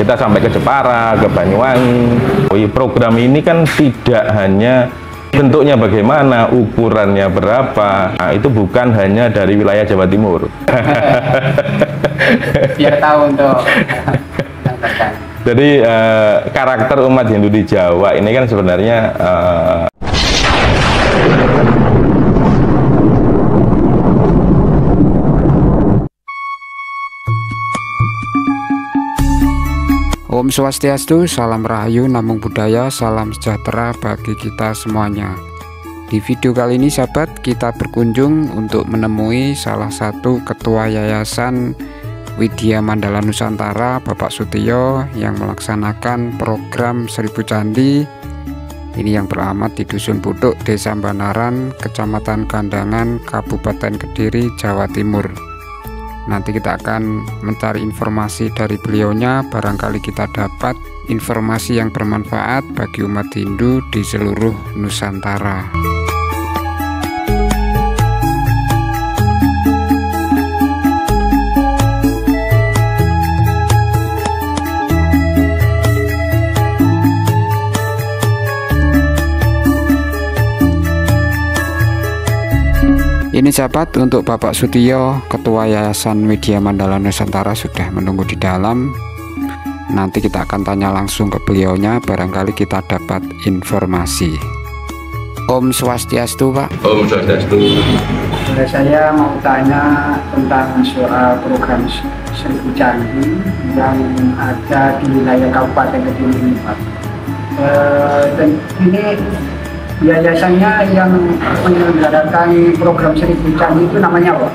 kita sampai ke Jepara, ke Banyuwangi. Program ini kan tidak hanya bentuknya bagaimana, ukurannya berapa, nah, itu bukan hanya dari wilayah Jawa Timur. Biar tahu untuk jadi karakter umat Hindu di Jawa ini kan sebenarnya Om Swastiastu, salam rahayu, namo buddhaya, salam sejahtera bagi kita semuanya. Di video kali ini sahabat, kita berkunjung untuk menemui salah satu ketua Yayasan Widya Mandala Nusantara, Bapak Sutiyo, yang melaksanakan program 1000 Candi. Ini yang beralamat di Dusun Putuk, Desa Banaran, Kecamatan Kandangan, Kabupaten Kediri, Jawa Timur. Nanti kita akan mencari informasi dari beliaunya, barangkali kita dapat informasi yang bermanfaat bagi umat Hindu di seluruh Nusantara. Ini sahabat, untuk Bapak Sutiyo, Ketua Yayasan Widya Mandala Nusantara sudah menunggu di dalam. Nanti kita akan tanya langsung ke beliaunya, barangkali kita dapat informasi. Om Swastiastu, Pak. Om Swastiastu. saya mau tanya tentang soal program 1000 Candi yang ada di wilayah Kabupaten Kediri ini, Pak. Dan ini yayasannya yang menyelenggarakan program 1000 Candi itu namanya apa?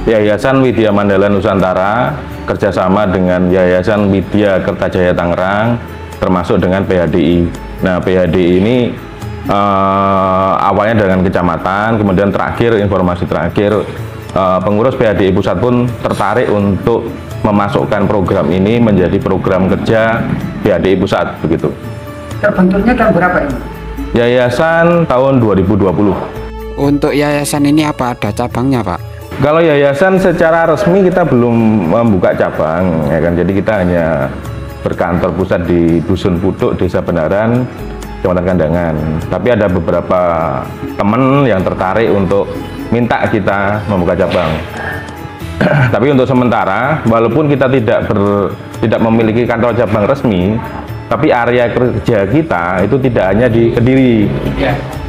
Yayasan Widya Mandala Nusantara kerjasama dengan Yayasan Widya Kertajaya Tangerang, termasuk dengan PHDI. Nah, PHDI ini awalnya dengan kecamatan, kemudian terakhir, informasi terakhir, pengurus PHDI pusat pun tertarik untuk memasukkan program ini menjadi program kerja PHDI pusat, begitu. Terbentuknya tahun berapa ini? Yayasan tahun 2020. Untuk yayasan ini apa ada cabangnya, Pak? Kalau yayasan secara resmi kita belum membuka cabang, ya kan. Jadi kita hanya berkantor pusat di Dusun Putuk, Desa Banaran, Kecamatan Kandangan. Tapi ada beberapa teman yang tertarik untuk minta kita membuka cabang. Tapi untuk sementara, walaupun kita tidak memiliki kantor cabang resmi, tapi area kerja kita itu tidak hanya di Kediri.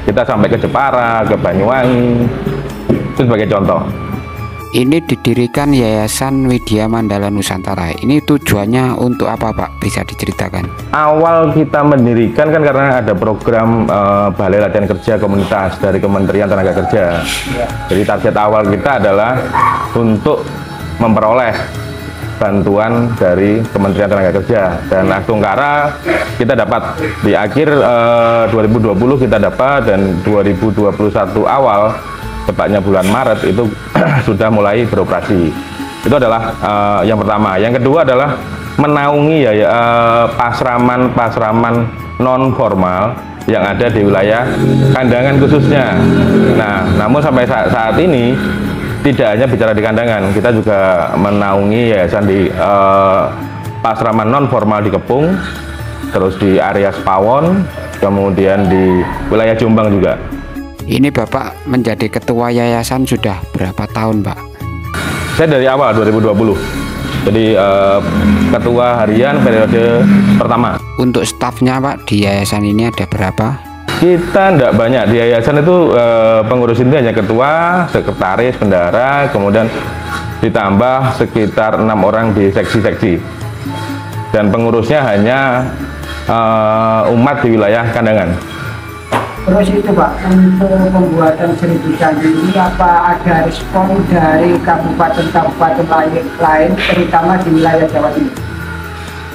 Kita sampai ke Jepara, ke Banyuwangi. Itu sebagai contoh. Ini didirikan Yayasan Widya Mandala Nusantara. Ini tujuannya untuk apa, Pak? Bisa diceritakan? Awal kita mendirikan kan karena ada program Balai Latihan Kerja Komunitas dari Kementerian Tenaga Kerja. Jadi target awal kita adalah untuk memperoleh bantuan dari Kementerian Tenaga Kerja, dan Aktungkara kita dapat di akhir 2020 kita dapat, dan 2021 awal, tepatnya bulan Maret itu sudah mulai beroperasi. Itu adalah yang pertama. Yang kedua adalah menaungi pasraman non formal yang ada di wilayah Kandangan khususnya. Nah, namun sampai saat ini tidak hanya bicara di Kandangan, kita juga menaungi yayasan di pasraman non formal di Kepung, terus di area Pawon, kemudian di wilayah Jombang juga. Ini Bapak menjadi ketua yayasan sudah berapa tahun, Pak? Saya dari awal 2020. Jadi ketua harian periode pertama. Untuk stafnya, Pak, di yayasan ini ada berapa? Kita tidak banyak di yayasan itu, pengurus ini hanya ketua, sekretaris, bendahara, kemudian ditambah sekitar 6 orang di seksi-seksi, dan pengurusnya hanya umat di wilayah Kandangan. Terus itu, Pak, untuk pembuatan 1000 Candi ini apa ada respon dari kabupaten-kabupaten lain, terutama di wilayah Jawa Timur?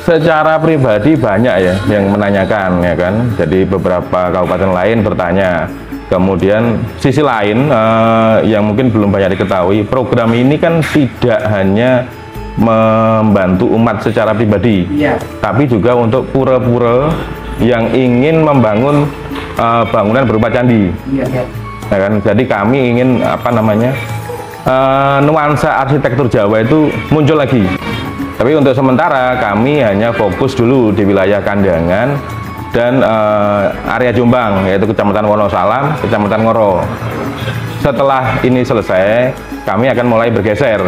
Secara pribadi banyak ya yang menanyakan, ya kan. Jadi beberapa kabupaten lain bertanya. Kemudian sisi lain yang mungkin belum banyak diketahui, program ini kan tidak hanya membantu umat secara pribadi, tapi juga untuk pura-pura yang ingin membangun bangunan berupa candi. Ya kan. Jadi kami ingin nuansa arsitektur Jawa itu muncul lagi. Tapi untuk sementara kami hanya fokus dulu di wilayah Kandangan dan area Jombang, yaitu Kecamatan Wonosalam, Kecamatan Ngoro. Setelah ini selesai, kami akan mulai bergeser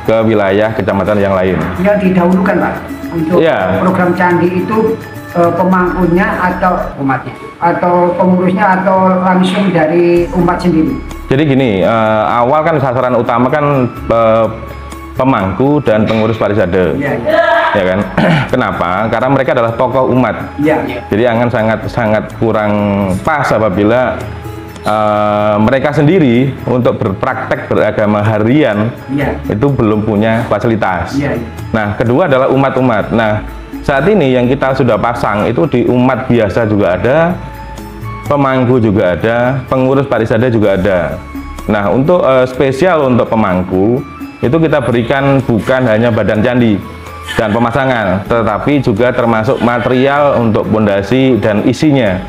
ke wilayah kecamatan yang lain. Yang didahulukan Pak untuk program candi itu pemangkunya atau umatnya, atau pengurusnya, atau langsung dari umat sendiri? Jadi gini, awal kan sasaran utama kan pemangku dan pengurus parisade, ya kan? Kenapa? Karena mereka adalah tokoh umat. Jadi akan sangat kurang pas apabila mereka sendiri untuk berpraktek beragama harian itu belum punya fasilitas. Nah, kedua adalah umat-umat. Nah, saat ini yang kita sudah pasang itu di umat biasa juga ada, pemangku juga ada, pengurus parisade juga ada. Nah, untuk spesial untuk pemangku itu kita berikan bukan hanya badan candi dan pemasangan, tetapi juga termasuk material untuk pondasi dan isinya.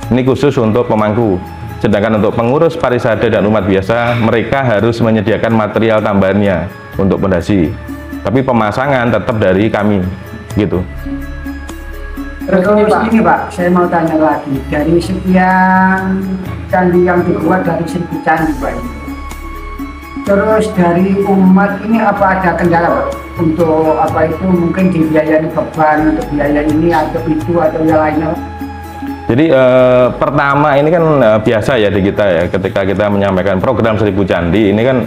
Ini khusus untuk pemangku. Sedangkan untuk pengurus parisade dan umat biasa, mereka harus menyediakan material tambahannya untuk pondasi. Tapi pemasangan tetap dari kami, gitu. Terus ini Pak, saya mau tanya lagi, dari sekian candi yang dibuat dari 1000 candi Pak, terus dari umat ini apa ada kendala Pak? Untuk apa itu mungkin dibiayai beban untuk biaya ini atau itu atau yang lainnya? Jadi pertama ini kan biasa ya di kita ya, ketika kita menyampaikan program 1000 candi ini kan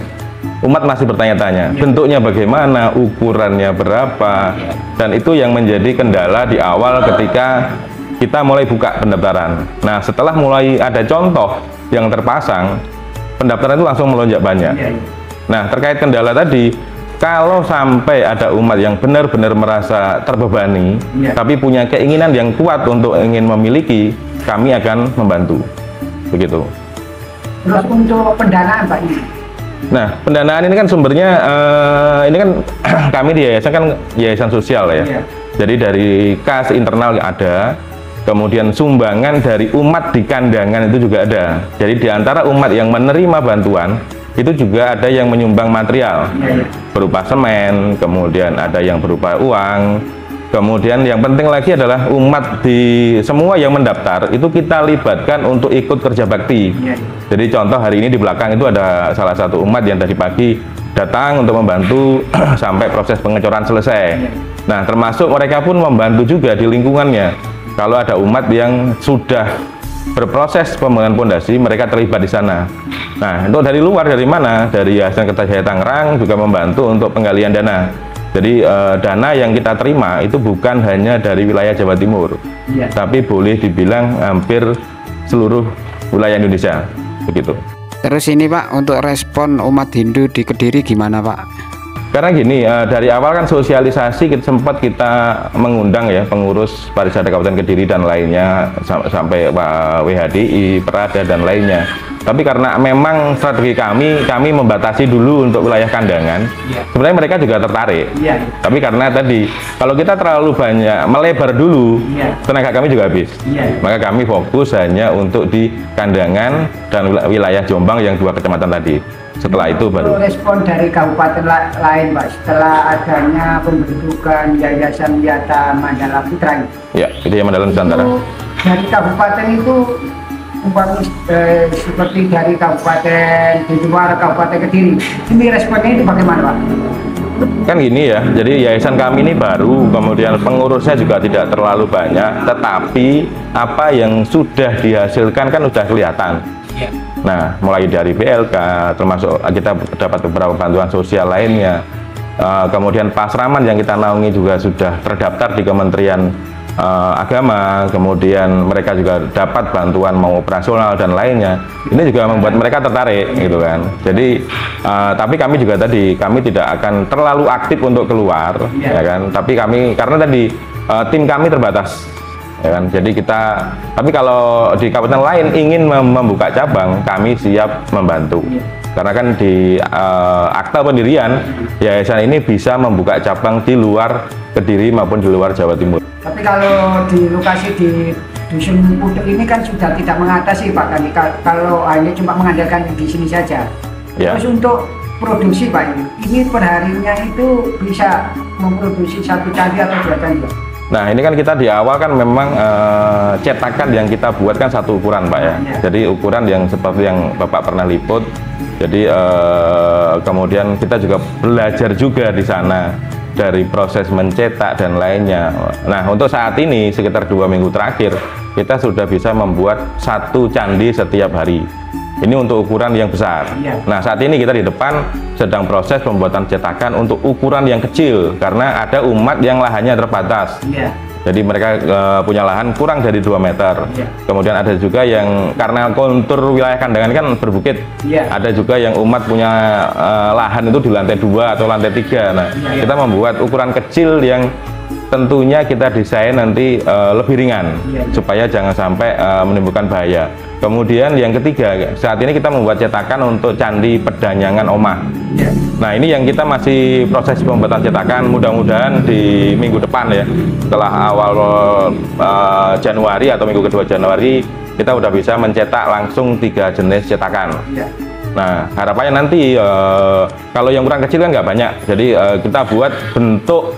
umat masih bertanya-tanya bentuknya bagaimana, ukurannya berapa, dan itu yang menjadi kendala di awal ketika kita mulai buka pendaftaran. Nah, setelah mulai ada contoh yang terpasang, pendaftaran itu langsung melonjak banyak. Nah, terkait kendala tadi, kalau sampai ada umat yang benar-benar merasa terbebani, tapi punya keinginan yang kuat untuk ingin memiliki, kami akan membantu. Begitu. Terus untuk pendanaan Pak ini? Nah, pendanaan ini kan sumbernya, ini kan kami di yayasan kan yayasan sosial ya. Jadi dari kas internal ada, kemudian sumbangan dari umat di Kandangan itu juga ada. Jadi di antara umat yang menerima bantuan, itu juga ada yang menyumbang material berupa semen, kemudian ada yang berupa uang, kemudian yang penting lagi adalah umat di semua yang mendaftar itu kita libatkan untuk ikut kerja bakti. Jadi contoh hari ini di belakang itu ada salah satu umat yang tadi pagi datang untuk membantu sampai proses pengecoran selesai. Nah, termasuk mereka pun membantu juga di lingkungannya. Kalau ada umat yang sudah berproses pembangunan pondasi, mereka terlibat di sana. Nah, untuk dari luar, dari mana? Dari Yayasan Kertajaya Tangerang juga membantu untuk penggalian dana. Jadi dana yang kita terima itu bukan hanya dari wilayah Jawa Timur, tapi boleh dibilang hampir seluruh wilayah Indonesia, begitu. Terus ini Pak, untuk respon umat Hindu di Kediri gimana Pak? Karena gini, dari awal kan sosialisasi sempat kita mengundang ya pengurus parisade Kabupaten Kediri dan lainnya, sampai Pak WHDI, Perada dan lainnya. Tapi karena memang strategi kami membatasi dulu untuk wilayah Kandangan. Sebenarnya mereka juga tertarik. Tapi karena tadi kalau kita terlalu banyak melebar dulu, tenaga kami juga habis. Maka kami fokus hanya untuk di Kandangan dan wilayah Jombang yang 2 kecamatan tadi. Setelah itu baru respon dari kabupaten lain Pak, setelah adanya pembentukan Yayasan Wiyata Mandala Putra. Ya, itu yang Mandala Nusantara. Dari kabupaten itu seperti dari kabupaten di luar Kabupaten Kediri, ini responnya itu bagaimana Pak? Kan gini ya, jadi yayasan kami ini baru, kemudian pengurusnya juga tidak terlalu banyak, tetapi apa yang sudah dihasilkan kan sudah kelihatan. Nah, mulai dari BLK, termasuk kita dapat beberapa bantuan sosial lainnya, kemudian Pasraman yang kita naungi juga sudah terdaftar di Kementerian Agama, kemudian mereka juga dapat bantuan mau operasional dan lainnya. Ini juga membuat mereka tertarik gitu kan. Jadi tapi kami juga tadi kami tidak akan terlalu aktif untuk keluar, ya kan. Tapi kami karena tadi tim kami terbatas, ya kan. Jadi kita, tapi kalau di kabupaten lain ingin membuka cabang, kami siap membantu. Karena kan di akta pendirian yayasan ini bisa membuka cabang di luar Kediri maupun di luar Jawa Timur. Tapi kalau di lokasi di Dusun Putuk ini kan sudah tidak mengatasi Pak, kalau hanya cuma mengandalkan di sini saja. Terus untuk produksi Pak, ini perharinya itu bisa memproduksi 1 candi atau 2 candi? Nah, ini kan kita di awal kan memang cetakan yang kita buat kan satu ukuran Pak ya. Jadi ukuran yang seperti yang Bapak pernah liput. Jadi kemudian kita juga belajar juga di sana dari proses mencetak dan lainnya. Nah, untuk saat ini sekitar 2 minggu terakhir kita sudah bisa membuat 1 candi setiap hari. Ini untuk ukuran yang besar. Nah, saat ini kita di depan sedang proses pembuatan cetakan untuk ukuran yang kecil karena ada umat yang lahannya terbatas. Jadi mereka punya lahan kurang dari 2 meter. Kemudian ada juga yang karena kontur wilayah Kandangan kan berbukit. Ada juga yang umat punya lahan itu di lantai 2 atau lantai 3. Nah, kita membuat ukuran kecil yang tentunya kita desain nanti lebih ringan supaya jangan sampai menimbulkan bahaya. Kemudian yang ketiga, saat ini kita membuat cetakan untuk Candi Pedanyangan Omah. Nah, ini yang kita masih proses pembuatan cetakan, mudah-mudahan di minggu depan ya, setelah awal Januari atau minggu kedua Januari, kita udah bisa mencetak langsung 3 jenis cetakan. Nah, harapannya nanti kalau yang ukuran kecil kan nggak banyak, jadi kita buat bentuk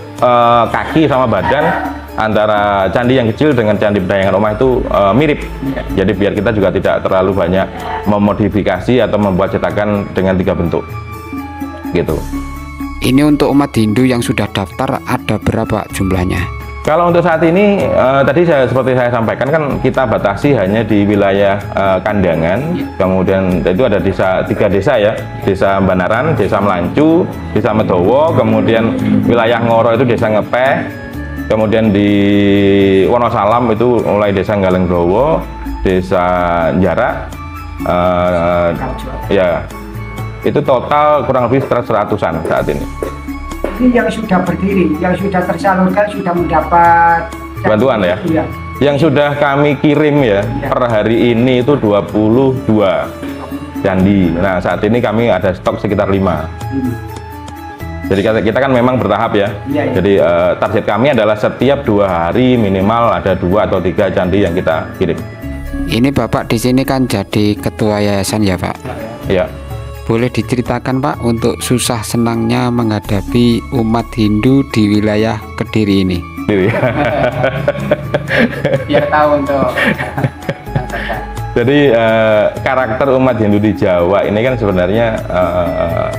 kaki sama badan antara candi yang kecil dengan Candi Pedanyangan Omah itu mirip. Jadi biar kita juga tidak terlalu banyak memodifikasi atau membuat cetakan dengan 3 bentuk gitu. Ini untuk umat Hindu yang sudah daftar ada berapa jumlahnya? Kalau untuk saat ini tadi seperti saya sampaikan kan kita batasi hanya di wilayah Kandangan. Kemudian itu ada 3 desa ya, Desa Banaran, Desa Melancu, Desa Medowo, kemudian wilayah Ngoro itu Desa Ngepeh. Kemudian di Wonosalam itu mulai Desa Galengdowo, Desa Jarak, ya itu total kurang lebih 100-an saat ini. Ini yang sudah berdiri, yang sudah tersalurkan sudah mendapat bantuan ya? Yang sudah kami kirim ya, per hari ini itu 22 candi. Nah, saat ini kami ada stok sekitar 5. Jadi kita kan memang bertahap ya. Jadi target kami adalah setiap 2 hari minimal ada 2 atau 3 candi yang kita kirim. Ini Bapak di sini kan jadi ketua yayasan ya Pak? Ya. Boleh diceritakan Pak untuk susah senangnya menghadapi umat Hindu di wilayah Kediri ini? Biar tahu untuk. Jadi karakter umat Hindu di Jawa ini kan sebenarnya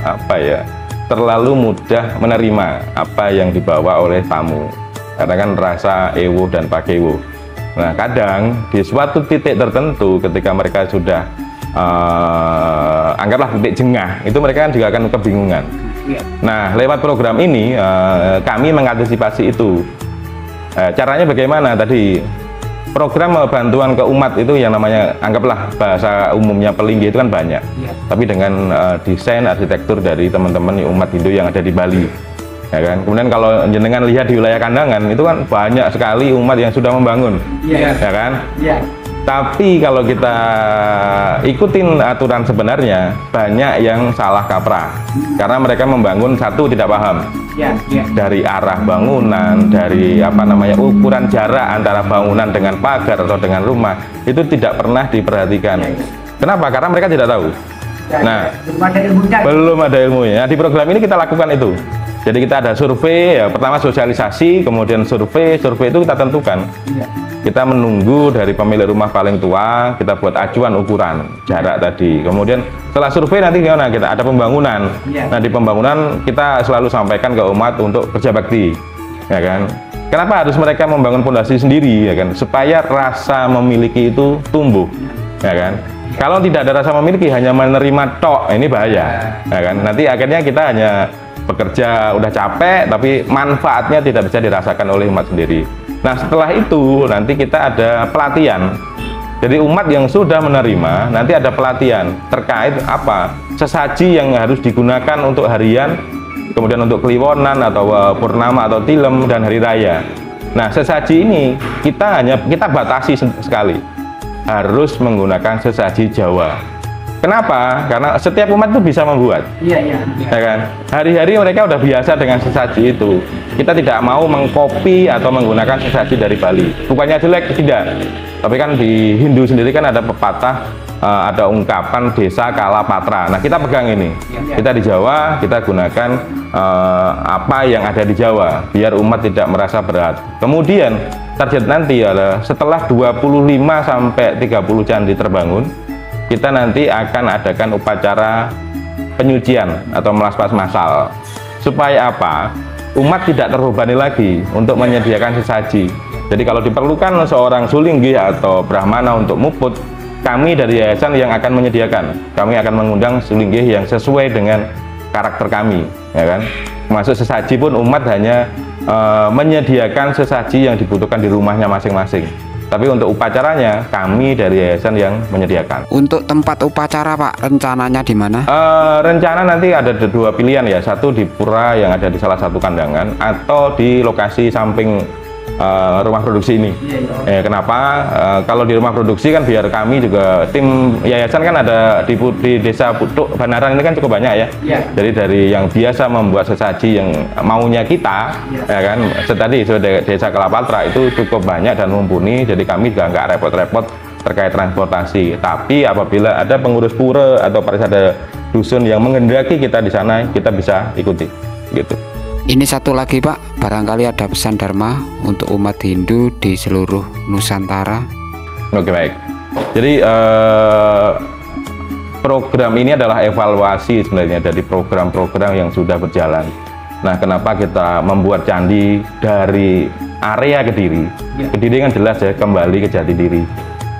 apa ya? Terlalu mudah menerima apa yang dibawa oleh tamu karena kan rasa ewo dan pakewo. Nah, kadang di suatu titik tertentu ketika mereka sudah anggaplah titik jengah, itu mereka kan juga akan kebingungan. Nah, lewat program ini kami mengantisipasi itu. Caranya bagaimana tadi? Program bantuan ke umat itu yang namanya anggaplah bahasa umumnya pelinggi itu kan banyak. Tapi dengan desain arsitektur dari teman-teman umat Hindu yang ada di Bali, ya kan. Kemudian kalau jenengan lihat di wilayah Kandangan itu kan banyak sekali umat yang sudah membangun, ya kan. Tapi kalau kita ikutin aturan sebenarnya banyak yang salah kaprah karena mereka membangun satu tidak paham. Dari arah bangunan, dari apa namanya ukuran jarak antara bangunan dengan pagar atau dengan rumah itu tidak pernah diperhatikan. Kenapa? Karena mereka tidak tahu. Nah, belum ada ilmunya. Nah, di program ini kita lakukan itu. Jadi kita ada survei, ya, pertama sosialisasi, kemudian survei itu kita tentukan. Kita menunggu dari pemilik rumah paling tua, kita buat acuan ukuran jarak tadi. Kemudian setelah survei nanti gimana? Kita ada pembangunan. Nah, di pembangunan kita selalu sampaikan ke umat untuk kerja bakti, ya kan? Kenapa harus mereka membangun fondasi sendiri, ya kan? Supaya rasa memiliki itu tumbuh, ya kan? Kalau tidak ada rasa memiliki, hanya menerima tok, ini bahaya, ya kan? Nanti akhirnya kita hanya bekerja udah capek, tapi manfaatnya tidak bisa dirasakan oleh umat sendiri. Nah, setelah itu nanti kita ada pelatihan. Jadi umat yang sudah menerima nanti ada pelatihan terkait apa sesaji yang harus digunakan untuk harian, kemudian untuk kliwonan atau purnama atau tilem dan hari raya. Nah, sesaji ini kita batasi sekali, harus menggunakan sesaji Jawa. Kenapa? Karena setiap umat itu bisa membuat. Ya kan? Hari-hari mereka udah biasa dengan sesaji itu. kita tidak mau mengcopy atau menggunakan sesaji dari Bali. Bukannya jelek, tidak. Tapi kan di Hindu sendiri kan ada pepatah, ada ungkapan desa kala patra. Nah, kita pegang ini. Kita di Jawa, kita gunakan apa yang ada di Jawa biar umat tidak merasa berat. Kemudian target nanti adalah setelah 25 sampai 30 candi terbangun, kita nanti akan adakan upacara penyucian atau melaspas massal. Supaya apa? Umat tidak terbebani lagi untuk menyediakan sesaji. Jadi kalau diperlukan seorang sulinggih atau brahmana untuk muput, kami dari yayasan yang akan menyediakan. Kami akan mengundang sulinggih yang sesuai dengan karakter kami, ya kan? Masuk sesaji pun umat hanya menyediakan sesaji yang dibutuhkan di rumahnya masing-masing. Tapi untuk upacaranya kami dari yayasan yang menyediakan. Untuk tempat upacara Pak, rencananya di mana? Rencana nanti ada dua pilihan ya, satu di pura yang ada di salah satu kandangan atau di lokasi samping rumah produksi ini. Kenapa? Kalau di rumah produksi kan biar kami juga tim yayasan kan ada di desa Putuk Banaran ini kan cukup banyak ya. Jadi dari yang biasa membuat sesaji yang maunya kita, ya kan, tadi desa Kalapatra itu cukup banyak dan mumpuni. Jadi kami juga nggak repot-repot terkait transportasi. Tapi apabila ada pengurus pura atau ada dusun yang menghendaki kita di sana, kita bisa ikuti, gitu. Ini satu lagi Pak, barangkali ada pesan Dharma untuk umat Hindu di seluruh Nusantara. Oke, baik. Jadi program ini adalah evaluasi sebenarnya dari program-program yang sudah berjalan. Nah, kenapa kita membuat candi dari area Kediri? Kediri kan jelas ya, kembali ke jati diri.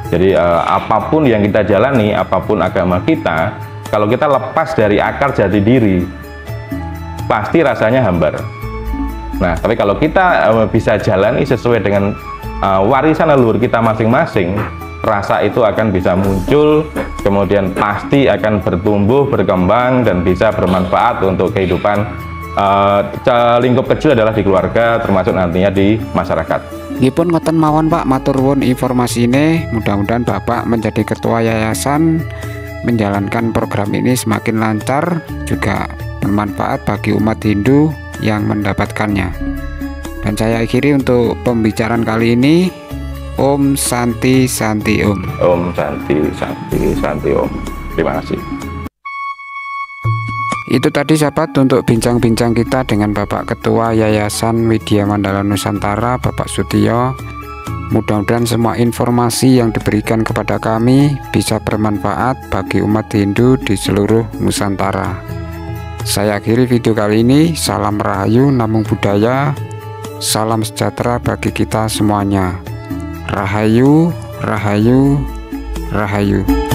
Jadi apapun yang kita jalani, apapun agama kita, kalau kita lepas dari akar jati diri, pasti rasanya hambar. Nah, tapi kalau kita bisa jalani sesuai dengan warisan leluhur kita masing-masing, rasa itu akan bisa muncul, kemudian pasti akan bertumbuh, berkembang, dan bisa bermanfaat untuk kehidupan lingkup kecil adalah di keluarga, termasuk nantinya di masyarakat. Nggih ngoten mawon Pak, matur nuwun informasi ini. Mudah-mudahan Bapak menjadi ketua yayasan menjalankan program ini semakin lancar, juga bermanfaat bagi umat Hindu yang mendapatkannya. Dan saya akhiri untuk pembicaraan kali ini. Om Santi Santi Om. Om Santi Santi Santi Om. Terima kasih. Itu tadi sahabat untuk bincang-bincang kita dengan Bapak Ketua Yayasan Widya Mandala Nusantara, Bapak Sutio. Mudah-mudahan semua informasi yang diberikan kepada kami bisa bermanfaat bagi umat Hindu di seluruh Nusantara. Saya akhiri video kali ini. Salam Rahayu, Namo Buddhaya. Salam sejahtera bagi kita semuanya. Rahayu, Rahayu, Rahayu.